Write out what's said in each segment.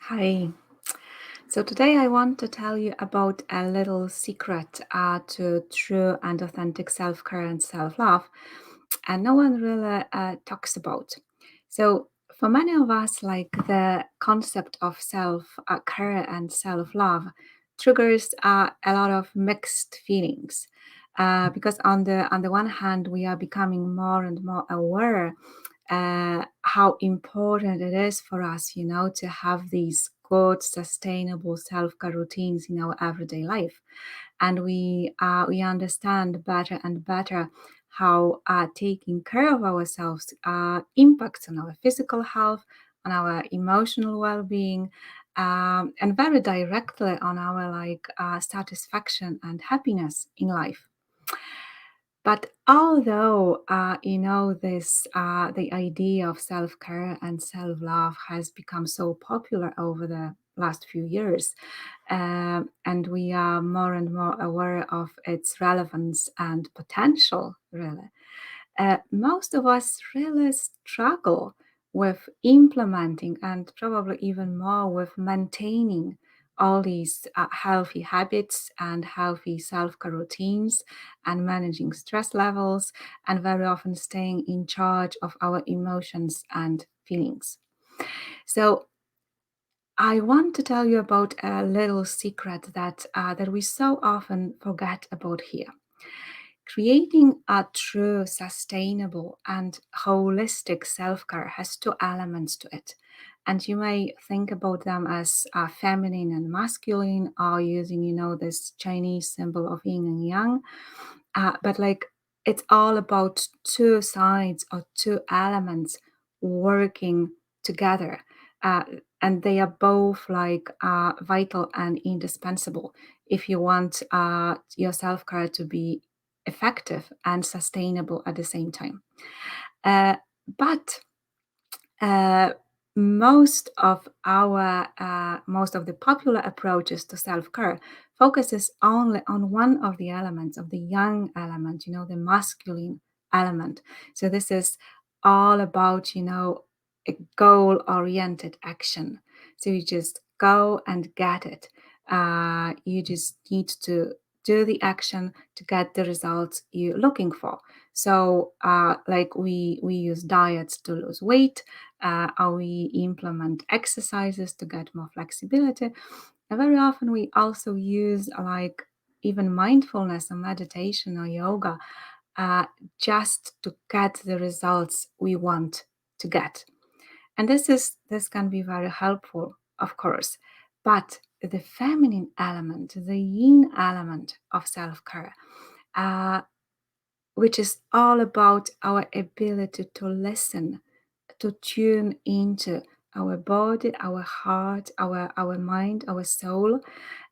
Hi. So today I want to tell you about a little secret to true and authentic self-care and self-love, and no one really talks about. So for many of us, like the concept of self-care and self-love triggers a lot of mixed feelings. Because on the one hand, we are becoming more and more aware how important it is for us, to have these good, sustainable self-care routines in our everyday life, and we understand better and better how taking care of ourselves impacts on our physical health, on our emotional well-being, and very directly on our satisfaction and happiness in life. But although the idea of self-care and self-love has become so popular over the last few years, and we are more and more aware of its relevance and potential, really, most of us really struggle with implementing and probably even more with maintaining all these healthy habits and healthy self-care routines and managing stress levels and very often staying in charge of our emotions and feelings. So I want to tell you about a little secret that we so often forget about here. Creating a true, sustainable, and holistic self care has two elements to it. And you may think about them as feminine and masculine, or using, this Chinese symbol of yin and yang. But it's all about two sides or two elements working together. Uh, and they are both vital and indispensable if you want your self care to be effective and sustainable at the same time. Uh, but uh, most of the popular approaches to self-care focuses only on one of the elements of the yang element, the masculine element. So this is all about, a goal-oriented action. So you just go and get it. You just need to do the action to get the results you're looking for. So, we use diets to lose weight, or we implement exercises to get more flexibility. And very often we also use even mindfulness or meditation or yoga uh, just to get the results we want to get. And this can be very helpful, of course. But the feminine element, the yin element of self-care, uh, which is all about our ability to listen, to tune into our body, our heart, our mind, our soul.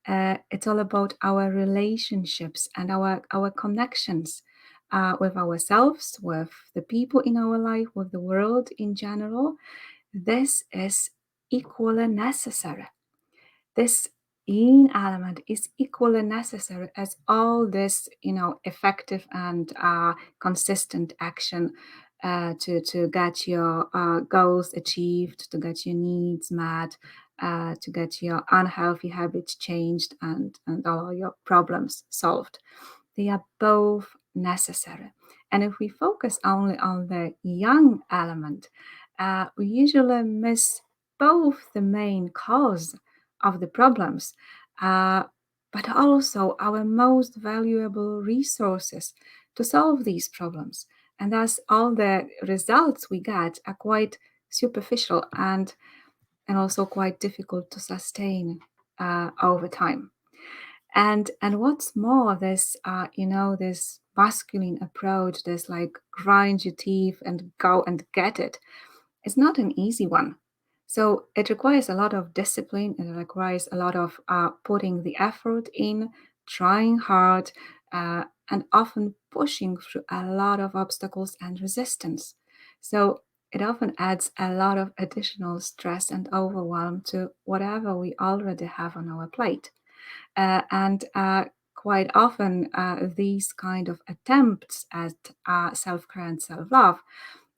It's all about our relationships and our connections with ourselves, with the people in our life, with the world in general. This is equally necessary. This yin element is equally necessary as all this, effective and consistent action to get your goals achieved, to get your needs met, to get your unhealthy habits changed, and all your problems solved. They are both necessary. And if we focus only on the yang element, we usually miss both the main cause of the problems, uh, but also our most valuable resources to solve these problems. And thus, all the results we get are quite superficial and also quite difficult to sustain over time. And what's more, this masculine approach, this grind your teeth and go and get it, it's not an easy one. So it requires a lot of discipline. It requires a lot of putting the effort in, trying hard, and often pushing through a lot of obstacles and resistance. So it often adds a lot of additional stress and overwhelm to whatever we already have on our plate. And quite often, these kind of attempts at self-care and self-love,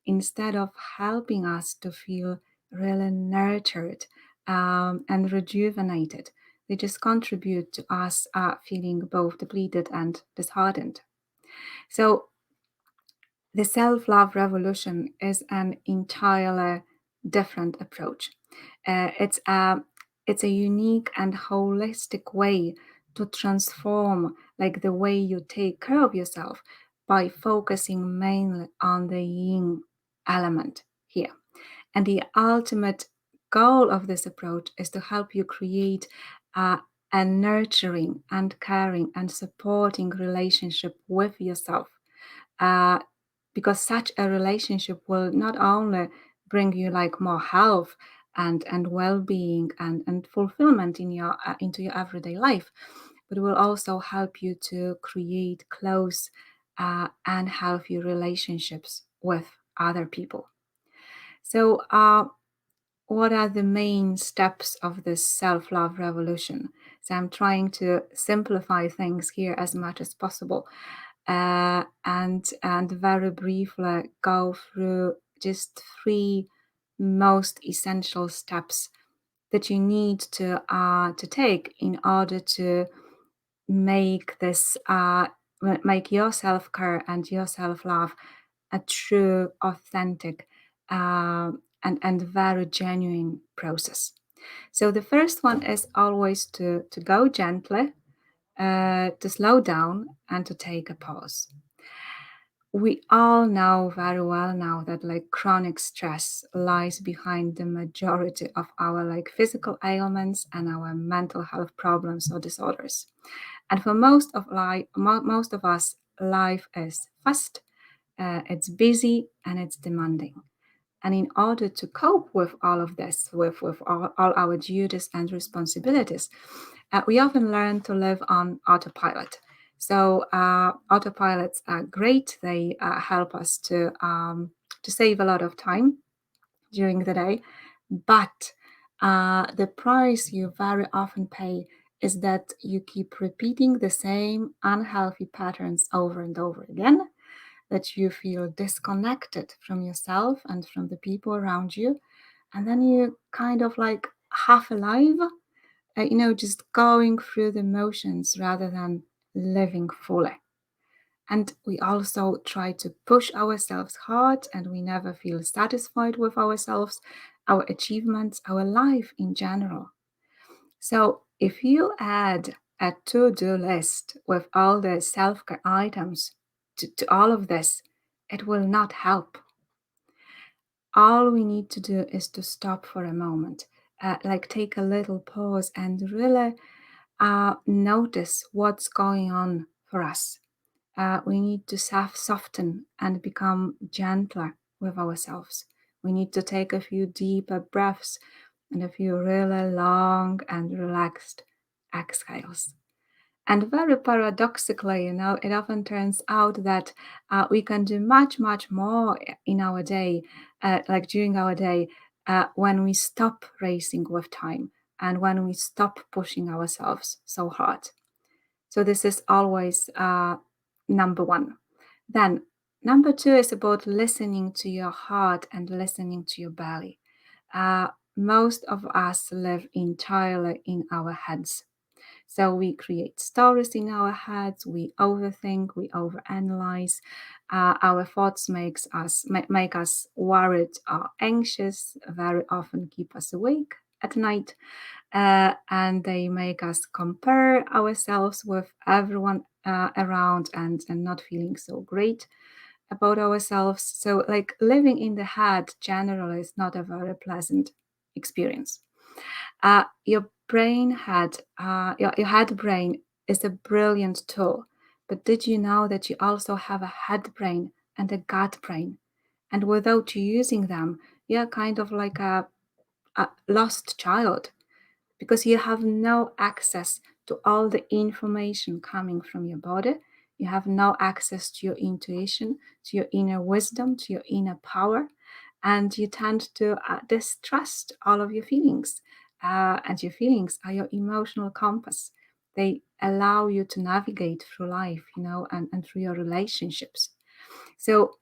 instead of helping us to feel really nurtured and rejuvenated. They just contribute to us feeling both depleted and disheartened. So the self-love revolution is an entirely different approach. It's a unique and holistic way to transform like the way you take care of yourself by focusing mainly on the yin element here. And the ultimate goal of this approach is to help you create uh, a nurturing and caring and supporting relationship with yourself, uh, because such a relationship will not only bring you like more health and well-being and fulfillment in your into your everyday life, but it will also help you to create close and healthy relationships with other people. So what are the main steps of this self-love revolution? So I'm trying to simplify things here as much as possible, and very briefly go through just three most essential steps that you need to take in order to make this make your self-care and your self-love a true, authentic, and very genuine process. So the first one is always to go gently, to slow down, and to take a pause. We all know very well now that like chronic stress lies behind the majority of our like physical ailments and our mental health problems or disorders. And for most of us, life is fast, it's busy, and it's demanding. And in order to cope with all of this, with all our duties and responsibilities, we often learn to live on autopilot. So autopilots are great. They help us to save a lot of time during the day. But the price you very often pay is that you keep repeating the same unhealthy patterns over and over again, that you feel disconnected from yourself and from the people around you. And then you kind of like half alive, just going through the motions rather than living fully. And we also try to push ourselves hard, and we never feel satisfied with ourselves, our achievements, our life in general. So if you add a to-do list with all the self-care items to all of this, it will not help. All we need to do is to stop for a moment, like take a little pause and really notice what's going on for us. We need to soften and become gentler with ourselves. We need to take a few deeper breaths and a few really long and relaxed exhales. And very paradoxically, it often turns out that we can do much, much more in our day, like during our day, when we stop racing with time and when we stop pushing ourselves so hard. So this is always number one. Then number two is about listening to your heart and listening to your belly. Most of us live entirely in our heads. So we create stories in our heads, we overthink, we overanalyze. Our thoughts make us worried or anxious, very often keep us awake at night, and they make us compare ourselves with everyone around and not feeling so great about ourselves. So, like living in the head generally is not a very pleasant experience. Your your head brain is a brilliant tool, but did you know that you also have a head brain and a gut brain? And without you using them, you're kind of like a lost child, because you have no access to all the information coming from your body. You have no access to your intuition, to your inner wisdom, to your inner power, and you tend to distrust all of your feelings. And your feelings are your emotional compass. They allow you to navigate through life, and through your relationships. So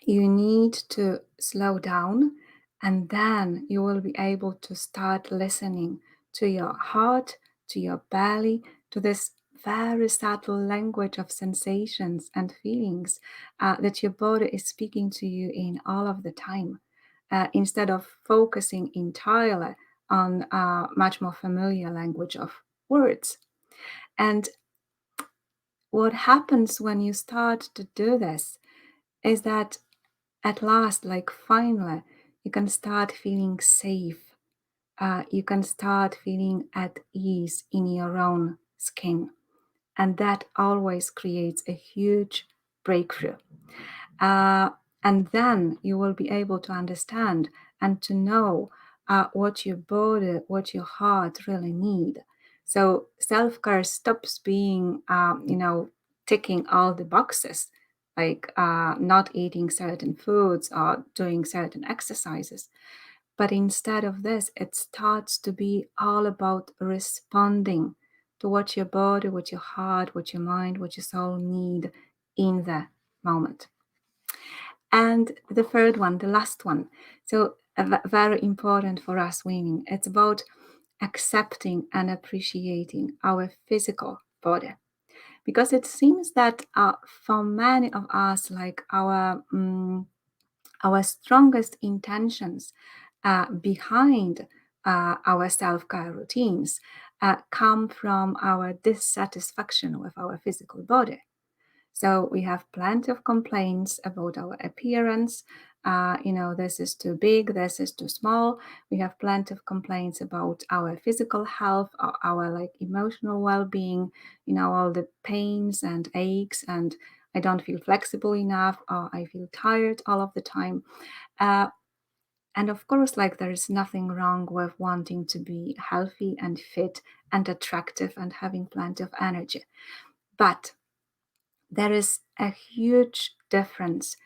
you need to slow down And then you will be able to start listening to your heart, to your belly, to this very subtle language of sensations and feelings that your body is speaking to you in all of the time, instead of focusing entirely on much more familiar language of words. And what happens when you start to do this is that at last, like finally, you can start feeling safe. You can start feeling at ease in your own skin. And that always creates a huge breakthrough. Uh, and then you will be able to understand and to know what your body, what your heart really need. So self-care stops being, ticking all the boxes, like not eating certain foods or doing certain exercises. But instead of this, it starts to be all about responding to what your body, what your heart, what your mind, what your soul need in the moment. And the third one, the last one, so very important for us women, it's about accepting and appreciating our physical body. Because it seems that for many of us, like our strongest intentions behind our self-care routines come from our dissatisfaction with our physical body. So we have plenty of complaints about our appearance. This is too big, this is too small. We have plenty of complaints about our physical health, or our like emotional well-being, all the pains and aches, and I don't feel flexible enough, or I feel tired all of the time. Uh, and of course, like there is nothing wrong with wanting to be healthy and fit and attractive and having plenty of energy. But there is a huge difference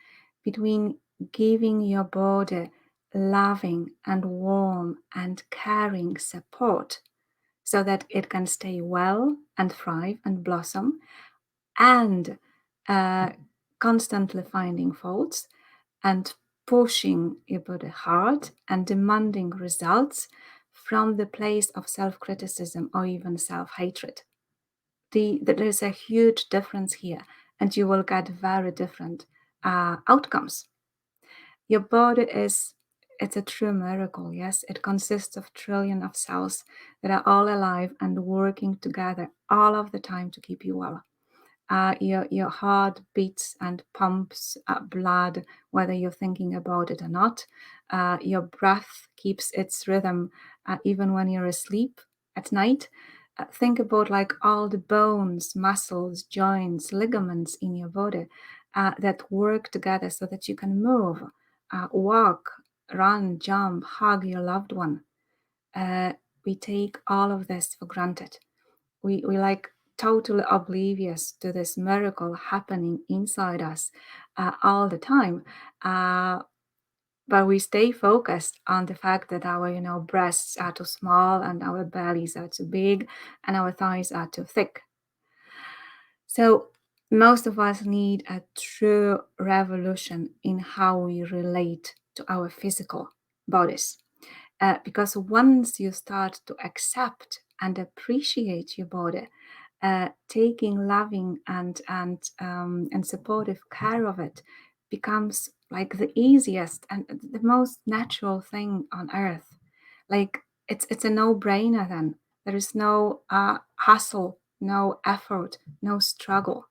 between giving your body loving and warm and caring support so that it can stay well and thrive and blossom, and uh, constantly finding faults and pushing your body hard and demanding results from the place of self-criticism or even self-hatred. There is a huge difference here, and you will get very different outcomes. Your body it's a true miracle. Yes, it consists of trillions of cells that are all alive and working together all of the time to keep you well. Your heart beats and pumps blood, whether you're thinking about it or not. Your breath keeps its rhythm even when you're asleep at night. Think about like all the bones, muscles, joints, ligaments in your body that work together so that you can move, walk, run, jump, hug your loved one. We take all of this for granted. We like totally oblivious to this miracle happening inside us all the time. But we stay focused on the fact that our breasts are too small and our bellies are too big and our thighs are too thick. So most of us need a true revolution in how we relate to our physical bodies. Because once you start to accept and appreciate your body, taking loving and supportive care of it becomes like the easiest and the most natural thing on earth. Like it's a no-brainer then. There is no hustle, no effort, no struggle.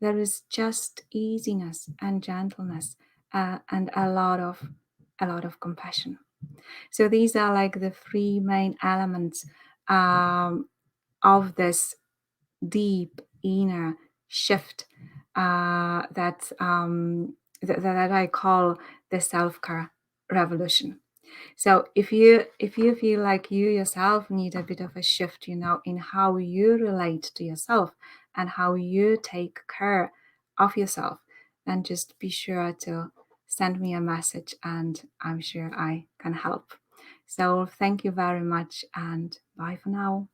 There is just easiness and gentleness and a lot of compassion. So these are like the three main elements um, of this deep inner shift that I call the self-care revolution. So if you feel like you yourself need a bit of a shift, in how you relate to yourself and how you take care of yourself, then just be sure to send me a message and I'm sure I can help. So thank you very much and bye for now.